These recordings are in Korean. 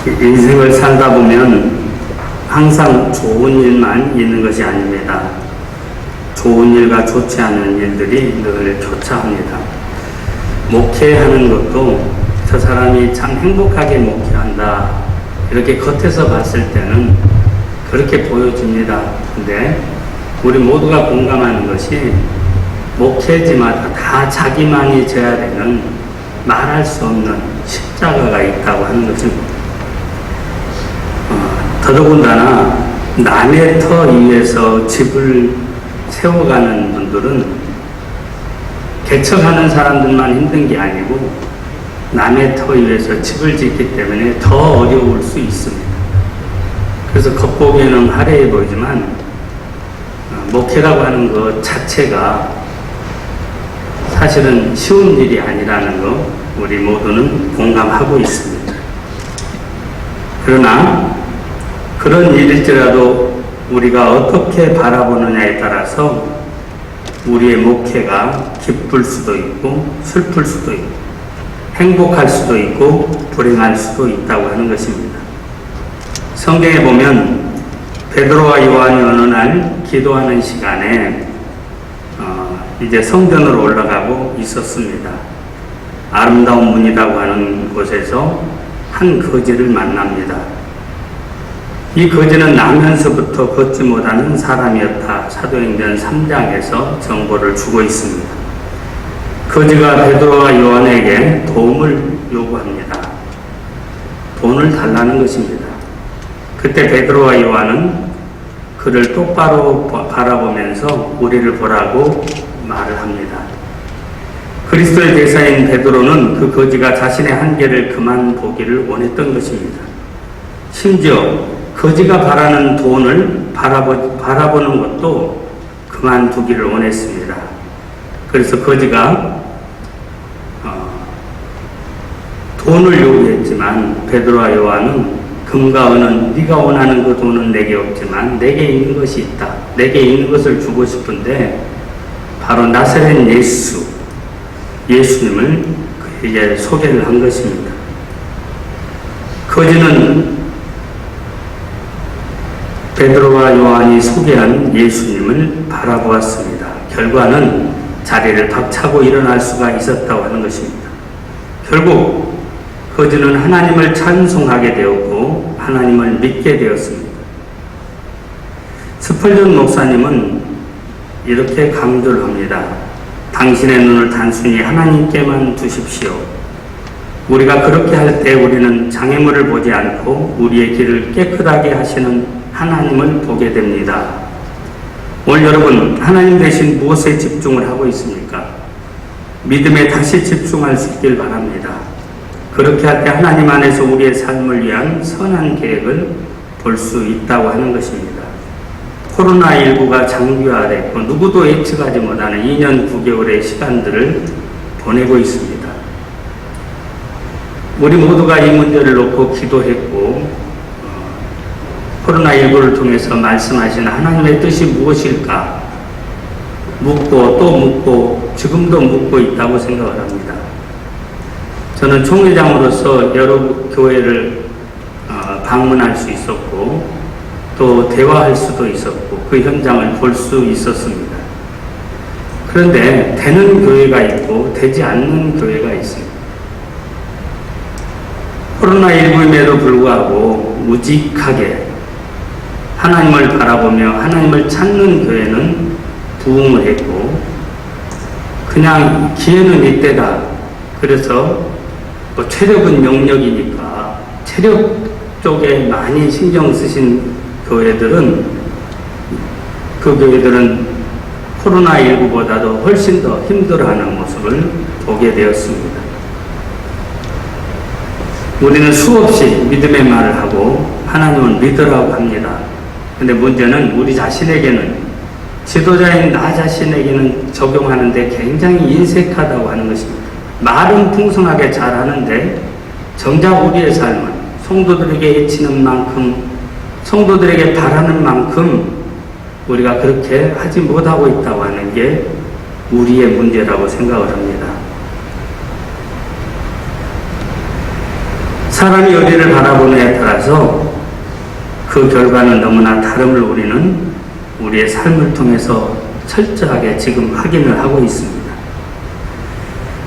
인생을 살다 보면 항상 좋은 일만 있는 것이 아닙니다. 좋은 일과 좋지 않은 일들이 늘 교차합니다. 목회하는 것도 저 사람이 참 행복하게 목회한다, 이렇게 겉에서 봤을 때는 그렇게 보여집니다. 근데 우리 모두가 공감하는 것이 목회지마다 다 자기만이 져야 되는 말할 수 없는 십자가가 있다고 하는 것입니다. 더더군다나 남의 터 위에서 집을 세워가는 분들은 개척하는 사람들만 힘든 게 아니고 남의 터 위에서 집을 짓기 때문에 더 어려울 수 있습니다. 그래서 겉보기에는 화려해 보이지만 목회라고 하는 것 자체가 사실은 쉬운 일이 아니라는 거 우리 모두는 공감하고 있습니다. 그러나 그런 일일지라도 우리가 어떻게 바라보느냐에 따라서 우리의 목회가 기쁠 수도 있고 슬플 수도 있고 행복할 수도 있고 불행할 수도 있다고 하는 것입니다. 성경에 보면 베드로와 요한이 어느 날 기도하는 시간에 이제 성전으로 올라가고 있었습니다. 아름다운 문이라고 하는 곳에서 한 거지를 만납니다. 이 거지는 나면서부터 걷지 못하는 사람이었다. 사도행전 3장에서 정보를 주고 있습니다. 거지가 베드로와 요한에게 도움을 요구합니다. 돈을 달라는 것입니다. 그때 베드로와 요한은 그를 똑바로 바라보면서 우리를 보라고 말을 합니다. 그리스도의 대사인 베드로는 그 거지가 자신의 한계를 그만 보기를 원했던 것입니다. 심지어 거지가 바라는 돈을 바라보는 것도 그만두기를 원했습니다. 그래서 거지가 돈을 요구했지만 베드로와 요한은 금과 은은 네가 원하는 그 돈은 내게 없지만 내게 있는 것이 있다. 내게 있는 것을 주고 싶은데 바로 나사렛 예수님을 그에게 소개를 한 것입니다. 거지는 베드로와 요한이 소개한 예수님을 바라보았습니다. 결과는 자리를 박차고 일어날 수가 있었다고 하는 것입니다. 결국 거지는 하나님을 찬송하게 되었고 하나님을 믿게 되었습니다. 스펄전 목사님은 이렇게 강조를 합니다. 당신의 눈을 단순히 하나님께만 두십시오. 우리가 그렇게 할 때 우리는 장애물을 보지 않고 우리의 길을 깨끗하게 하시는 하나님을 보게 됩니다. 오늘 여러분, 하나님 대신 무엇에 집중을 하고 있습니까? 믿음에 다시 집중할 수 있길 바랍니다. 그렇게 할 때 하나님 안에서 우리의 삶을 위한 선한 계획을 볼 수 있다고 하는 것입니다. 코로나19가 장기화됐고 누구도 예측하지 못하는 2년 9개월의 시간들을 보내고 있습니다. 우리 모두가 이 문제를 놓고 기도했고 코로나19를 통해서 말씀하신 하나님의 뜻이 무엇일까 묻고 또 묻고 지금도 묻고 있다고 생각을 합니다. 저는 총회장으로서 여러 교회를 방문할 수 있었고 또 대화할 수도 있었고 그 현장을 볼 수 있었습니다. 그런데 되는 교회가 있고 되지 않는 교회가 있습니다. 코로나19임에도 불구하고 무직하게 하나님을 바라보며 하나님을 찾는 교회는 부흥을 했고 그냥 기회는 이때다. 그래서 뭐 체력은 영역이니까 체력 쪽에 많이 신경 쓰신 교회들은 그 교회들은 코로나19보다도 훨씬 더 힘들어하는 모습을 보게 되었습니다. 우리는 수없이 믿음의 말을 하고 하나님을 믿으라고 합니다. 근데 문제는 우리 자신에게는 지도자인 나 자신에게는 적용하는데 굉장히 인색하다고 하는 것입니다. 말은 풍성하게 잘하는데 정작 우리의 삶은 성도들에게 해치는 만큼 성도들에게 바라는 만큼 우리가 그렇게 하지 못하고 있다고 하는 게 우리의 문제라고 생각을 합니다. 사람이 어디를 바라보느냐에 따라서 그 결과는 너무나 다름을 우리는 우리의 삶을 통해서 철저하게 지금 확인을 하고 있습니다.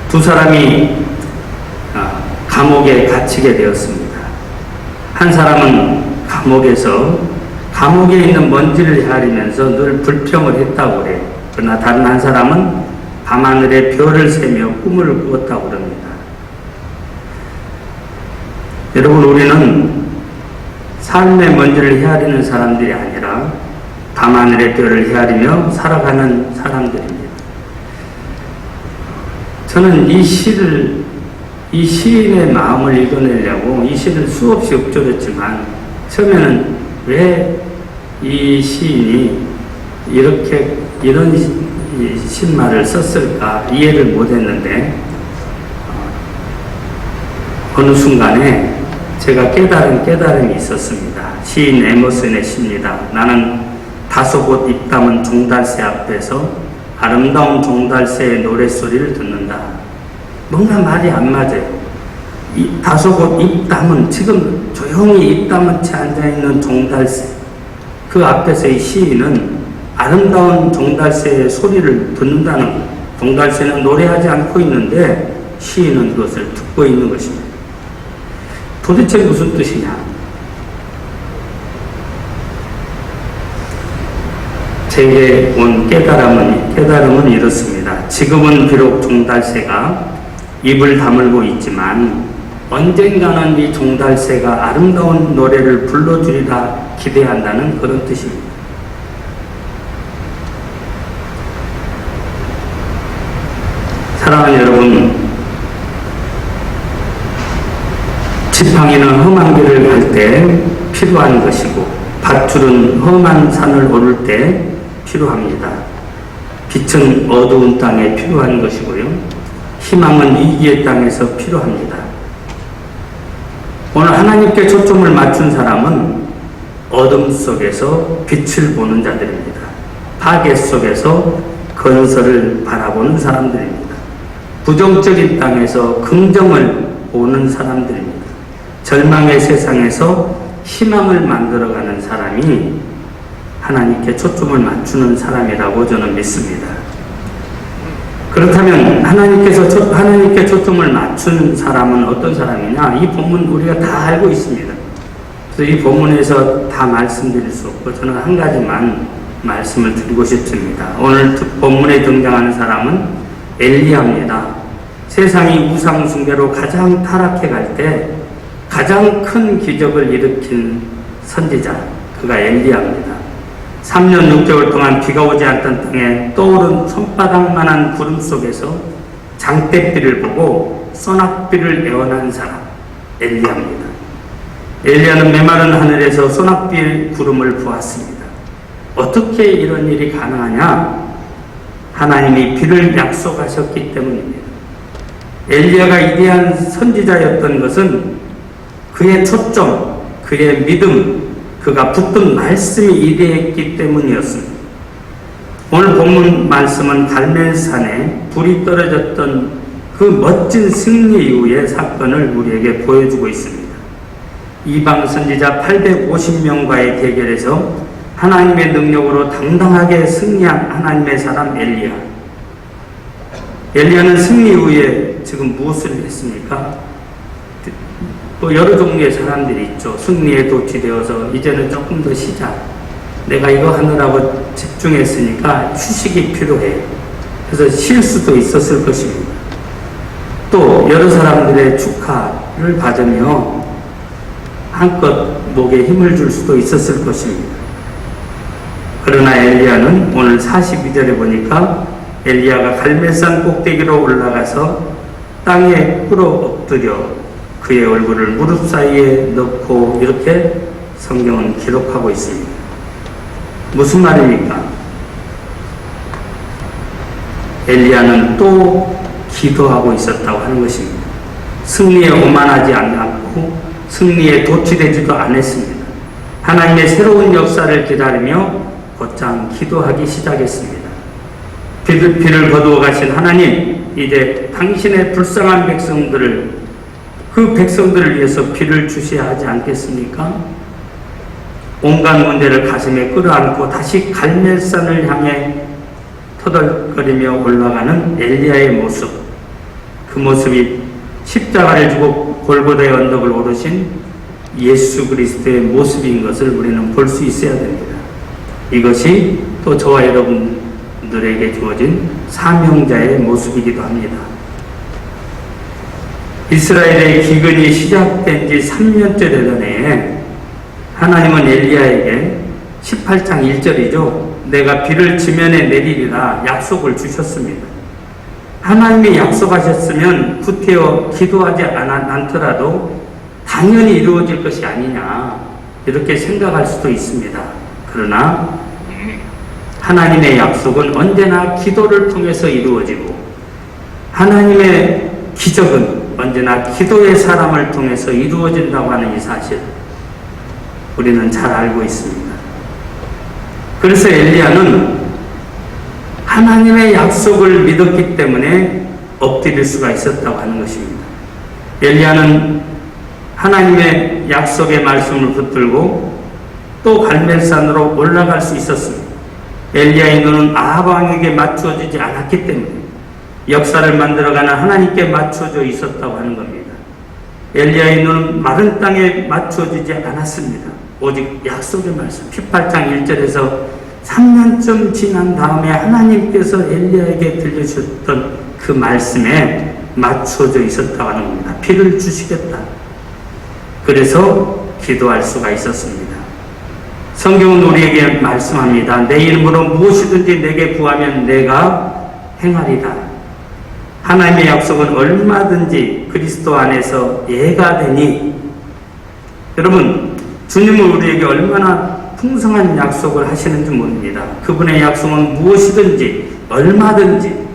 두 사람이 감옥에 갇히게 되었습니다. 한 사람은 감옥에 있는 먼지를 헤아리면서 늘 불평을 했다고 그래요. 그러나 다른 한 사람은 밤하늘에 별을 세며 꿈을 꾸었다고 그럽니다. 여러분, 우리는 삶의 먼지를 헤아리는 사람들이 아니라 밤하늘의 별을 헤아리며 살아가는 사람들입니다. 저는 이 시인의 마음을 읽어내려고 이 시를 수없이 읊조렸지만 처음에는 왜 이 시인이 이런 신말을 썼을까 이해를 못했는데 어느 순간에 제가 깨달음이 있었습니다. 시인 에머슨의 시입니다. 나는 다소 곧 입 담은 종달새 앞에서 아름다운 종달새의 노랫소리를 듣는다. 뭔가 말이 안 맞아요. 다소 곧 입 담은, 지금 조용히 입 담은 채 앉아있는 종달새, 그 앞에서 이 시인은 아름다운 종달새의 소리를 듣는다는 거예요. 종달새는 노래하지 않고 있는데 시인은 그것을 듣고 있는 것입니다. 도대체 무슨 뜻이냐? 제게 온 깨달음은 이렇습니다. 지금은 비록 종달새가 입을 다물고 있지만 언젠가는 이 종달새가 아름다운 노래를 불러주리라 기대한다는 그런 뜻입니다. 사랑하는 여러분, 지팡이는 험한 길을 갈 때 필요한 것이고 밧줄은 험한 산을 오를 때 필요합니다. 빛은 어두운 땅에 필요한 것이고요. 희망은 위기의 땅에서 필요합니다. 오늘 하나님께 초점을 맞춘 사람은 어둠 속에서 빛을 보는 자들입니다. 파괴 속에서 건설을 바라보는 사람들입니다. 부정적인 땅에서 긍정을 보는 사람들입니다. 절망의 세상에서 희망을 만들어가는 사람이 하나님께 초점을 맞추는 사람이라고 저는 믿습니다. 그렇다면 하나님께 초점을 맞춘 사람은 어떤 사람이냐? 이 본문 우리가 다 알고 있습니다. 그래서 이 본문에서 다 말씀드릴 수 없고 저는 한 가지만 말씀을 드리고 싶습니다. 오늘 본문에 등장하는 사람은 엘리야입니다. 세상이 우상 숭배로 가장 타락해 갈 때 가장 큰 기적을 일으킨 선지자, 그가 엘리야입니다. 3년 6개월 동안 비가 오지 않던 땅에 떠오른 손바닥만한 구름 속에서 장대비를 보고 소낙비를 애원한 사람, 엘리야입니다. 엘리야는 메마른 하늘에서 소낙비 구름을 보았습니다. 어떻게 이런 일이 가능하냐? 하나님이 비를 약속하셨기 때문입니다. 엘리야가 위대한 선지자였던 것은 그의 초점, 그의 믿음, 그가 붙든 말씀이 위대했기 때문이었습니다. 오늘 본문 말씀은 갈멜산에 불이 떨어졌던 그 멋진 승리 이후의 사건을 우리에게 보여주고 있습니다. 이방 선지자 850명과의 대결에서 하나님의 능력으로 당당하게 승리한 하나님의 사람 엘리야. 엘리야는 승리 이후에 지금 무엇을 했습니까? 또 여러 종류의 사람들이 있죠. 승리에 도취되어서 이제는 조금 더 쉬자. 내가 이거 하느라고 집중했으니까 휴식이 필요해. 그래서 쉴 수도 있었을 것입니다. 또 여러 사람들의 축하를 받으며 한껏 목에 힘을 줄 수도 있었을 것입니다. 그러나 엘리야는 오늘 42절에 보니까 엘리야가 갈멜산 꼭대기로 올라가서 땅에 꿇어 엎드려 그의 얼굴을 무릎 사이에 넣고 이렇게 성경은 기록하고 있습니다. 무슨 말입니까? 엘리야는 또 기도하고 있었다고 하는 것입니다. 승리에 오만하지 않았고 승리에 도취되지도 않았습니다. 하나님의 새로운 역사를 기다리며 곧장 기도하기 시작했습니다. 비를 거두어 가신 하나님, 이제 당신의 불쌍한 백성들을 그 백성들을 위해서 비를 주셔야 하지 않겠습니까? 온갖 문제를 가슴에 끌어안고 다시 갈멜산을 향해 터덜거리며 올라가는 엘리야의 모습, 그 모습이 십자가를 지고 골고다의 언덕을 오르신 예수 그리스도의 모습인 것을 우리는 볼 수 있어야 됩니다. 이것이 또 저와 여러분들에게 주어진 사명자의 모습이기도 합니다. 이스라엘의 기근이 시작된 지 3년째 되던 해에 하나님은 엘리야에게 18장 1절이죠. 내가 비를 지면에 내리리라 약속을 주셨습니다. 하나님이 약속하셨으면 구태여 기도하지 않더라도 당연히 이루어질 것이 아니냐 이렇게 생각할 수도 있습니다. 그러나 하나님의 약속은 언제나 기도를 통해서 이루어지고 하나님의 기적은 언제나 기도의 사람을 통해서 이루어진다고 하는 이 사실 우리는 잘 알고 있습니다. 그래서 엘리야는 하나님의 약속을 믿었기 때문에 엎드릴 수가 있었다고 하는 것입니다. 엘리야는 하나님의 약속의 말씀을 붙들고 또 갈멜산으로 올라갈 수 있었습니다. 엘리야의 눈은 아합 왕에게 맞추어지지 않았기 때문에 역사를 만들어가는 하나님께 맞춰져 있었다고 하는 겁니다. 엘리야의 눈은 마른 땅에 맞춰지지 않았습니다. 오직 약속의 말씀 18장 1절에서 3년쯤 지난 다음에 하나님께서 엘리야에게 들려주셨던 그 말씀에 맞춰져 있었다고 하는 겁니다. 비를 주시겠다. 그래서 기도할 수가 있었습니다. 성경은 우리에게 말씀합니다. 내 이름으로 무엇이든지 내게 구하면 내가 행하리라. 하나님의 약속은 얼마든지 그리스도 안에서 예가 되니 여러분 주님은 우리에게 얼마나 풍성한 약속을 하시는지 모릅니다. 그분의 약속은 무엇이든지 얼마든지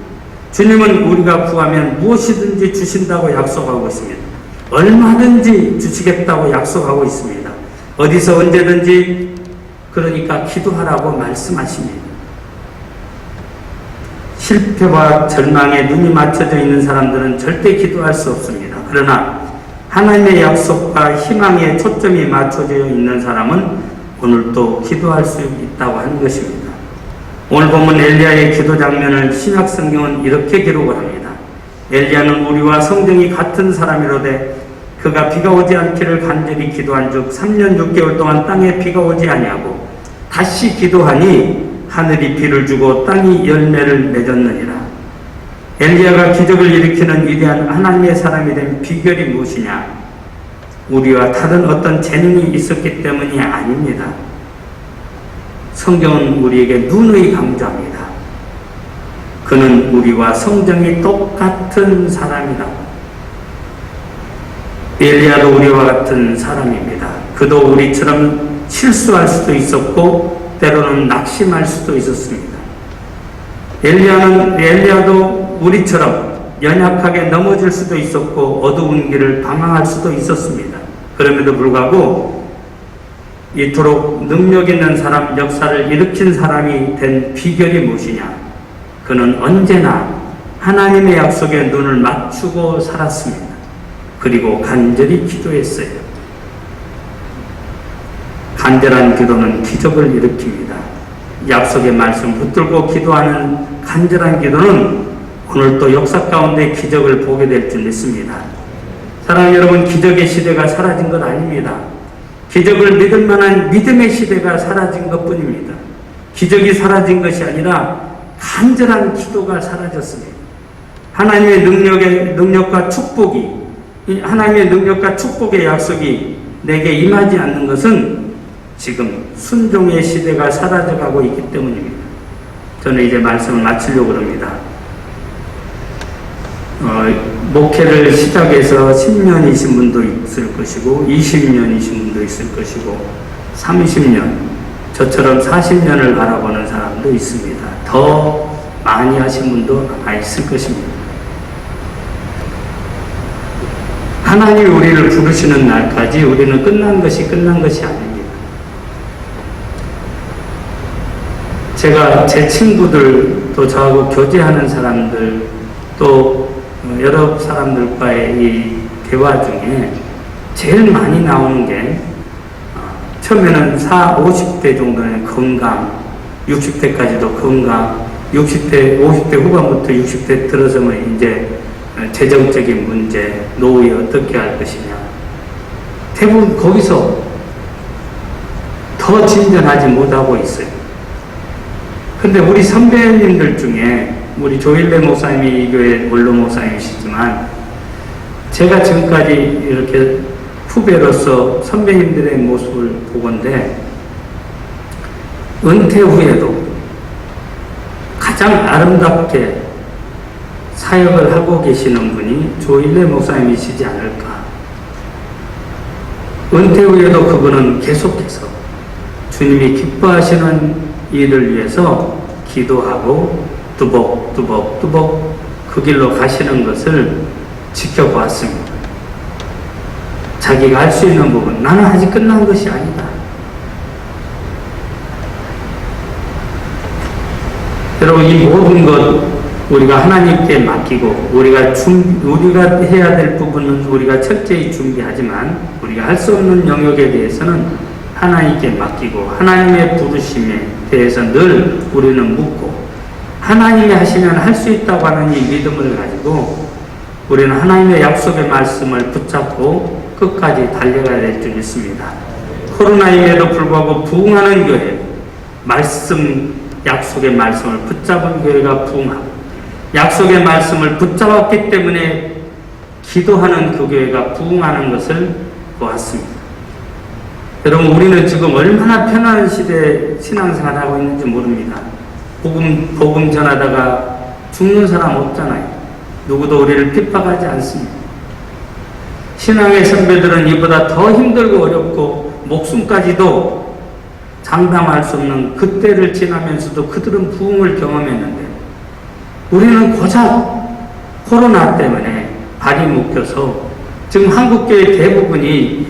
주님은 우리가 구하면 무엇이든지 주신다고 약속하고 있습니다. 얼마든지 주시겠다고 약속하고 있습니다. 어디서 언제든지 그러니까 기도하라고 말씀하십니다. 실패와 절망에 눈이 맞춰져 있는 사람들은 절대 기도할 수 없습니다. 그러나 하나님의 약속과 희망에 초점이 맞춰져 있는 사람은 오늘도 기도할 수 있다고 하는 것입니다. 오늘 보면 엘리야의 기도 장면을 신약 성경은 이렇게 기록을 합니다. 엘리야는 우리와 성정이 같은 사람이로되 그가 비가 오지 않기를 간절히 기도한즉 3년 6개월 동안 땅에 비가 오지 아니하고 다시 기도하니 하늘이 비를 주고 땅이 열매를 맺었느니라. 엘리야가 기적을 일으키는 위대한 하나님의 사람이 된 비결이 무엇이냐? 우리와 다른 어떤 재능이 있었기 때문이 아닙니다. 성경은 우리에게 누누이 강조합니다. 그는 우리와 성정이 똑같은 사람이다. 엘리야도 우리와 같은 사람입니다. 그도 우리처럼 실수할 수도 있었고 때로는 낙심할 수도 있었습니다. 엘리야도 우리처럼 연약하게 넘어질 수도 있었고 어두운 길을 방황할 수도 있었습니다. 그럼에도 불구하고 이토록 능력 있는 사람, 역사를 일으킨 사람이 된 비결이 무엇이냐? 그는 언제나 하나님의 약속에 눈을 맞추고 살았습니다. 그리고 간절히 기도했어요. 간절한 기도는 기적을 일으킵니다. 약속의 말씀 붙들고 기도하는 간절한 기도는 오늘도 역사 가운데 기적을 보게 될 줄 믿습니다. 사랑하는 여러분, 기적의 시대가 사라진 것 아닙니다. 기적을 믿을 만한 믿음의 시대가 사라진 것 뿐입니다. 기적이 사라진 것이 아니라 간절한 기도가 사라졌습니다. 하나님의 능력과 축복이, 하나님의 능력과 축복의 약속이 내게 임하지 않는 것은 지금 순종의 시대가 사라져가고 있기 때문입니다. 저는 이제 말씀을 마치려고 합니다. 목회를 시작해서 10년이신 분도 있을 것이고 20년이신 분도 있을 것이고 30년, 저처럼 40년을 바라보는 사람도 있습니다. 더 많이 하신 분도 아마 있을 것입니다. 하나님이 우리를 부르시는 날까지 우리는 끝난 것이 아닙니다. 제가 제 친구들, 또 저하고 교제하는 사람들, 또 여러 사람들과의 이 대화 중에 제일 많이 나오는 게 처음에는 50대 정도는 건강, 60대까지도 건강, 50대 후반부터 60대 들어서면 이제 재정적인 문제, 노후에 어떻게 할 것이냐. 대부분 거기서 더 진전하지 못하고 있어요. 근데 우리 선배님들 중에 우리 조일래 목사님이 이 교회 원로 목사님이시지만 제가 지금까지 이렇게 후배로서 선배님들의 모습을 보건대 은퇴 후에도 가장 아름답게 사역을 하고 계시는 분이 조일래 목사님이시지 않을까. 은퇴 후에도 그분은 계속해서 주님이 기뻐하시는 일을 위해서 기도하고 뚜벅뚜벅 그 길로 가시는 것을 지켜보았습니다. 자기가 할 수 있는 부분, 나는 아직 끝난 것이 아니다. 여러분, 이 모든 것 우리가 하나님께 맡기고 우리가 해야 될 부분은 우리가 철저히 준비하지만 우리가 할 수 없는 영역에 대해서는 하나님께 맡기고 하나님의 부르심에 대해서 늘 우리는 묻고 하나님이 하시면 할 수 있다고 하는 이 믿음을 가지고 우리는 하나님의 약속의 말씀을 붙잡고 끝까지 달려가야 될 줄 믿습니다. 코로나임에도 불구하고 부흥하는 교회, 약속의 말씀을 붙잡은 교회가 부흥하고 약속의 말씀을 붙잡았기 때문에 기도하는 그 교회가 부흥하는 것을 보았습니다. 여러분, 우리는 지금 얼마나 편안한 시대에 신앙생활을 하고 있는지 모릅니다. 복음 전하다가 죽는 사람 없잖아요. 누구도 우리를 핍박하지 않습니다. 신앙의 선배들은 이보다 더 힘들고 어렵고 목숨까지도 장담할 수 없는 그때를 지나면서도 그들은 부흥을 경험했는데 우리는 고작 코로나 때문에 발이 묶여서 지금 한국교회 대부분이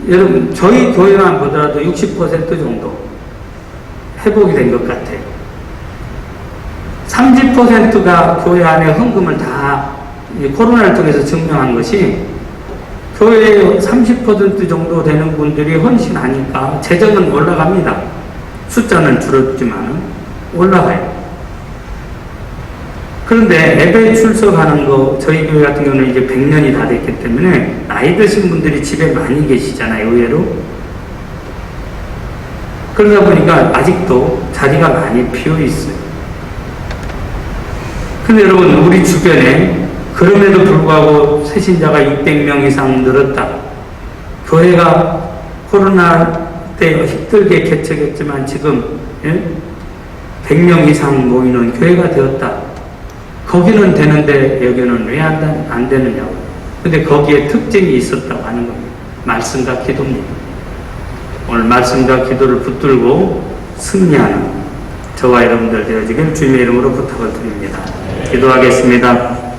여러분 저희 교회만 보더라도 60% 정도 회복이 된 것 같아요. 30%가 교회 안에 헌금을 다 코로나를 통해서 증명한 것이 교회에 30% 정도 되는 분들이 헌신하니까 재정은 올라갑니다. 숫자는 줄었지만 올라가요. 그런데 예배 출석하는 거 저희 교회 같은 경우는 이제 100년이 다 됐기 때문에 나이 드신 분들이 집에 많이 계시잖아요. 의외로. 그러다 보니까 아직도 자리가 많이 비어 있어요. 근데 여러분, 우리 주변에 그럼에도 불구하고 새신자가 600명 이상 늘었다. 교회가 코로나 때 힘들게 개척했지만 지금 100명 이상 모이는 교회가 되었다. 거기는 되는데 여기는 왜 안 되느냐고. 근데 거기에 특징이 있었다고 하는 겁니다. 말씀과 기도입니다. 오늘 말씀과 기도를 붙들고 승리하는 저와 여러분들 되어지길 주님의 이름으로 부탁을 드립니다. 기도하겠습니다.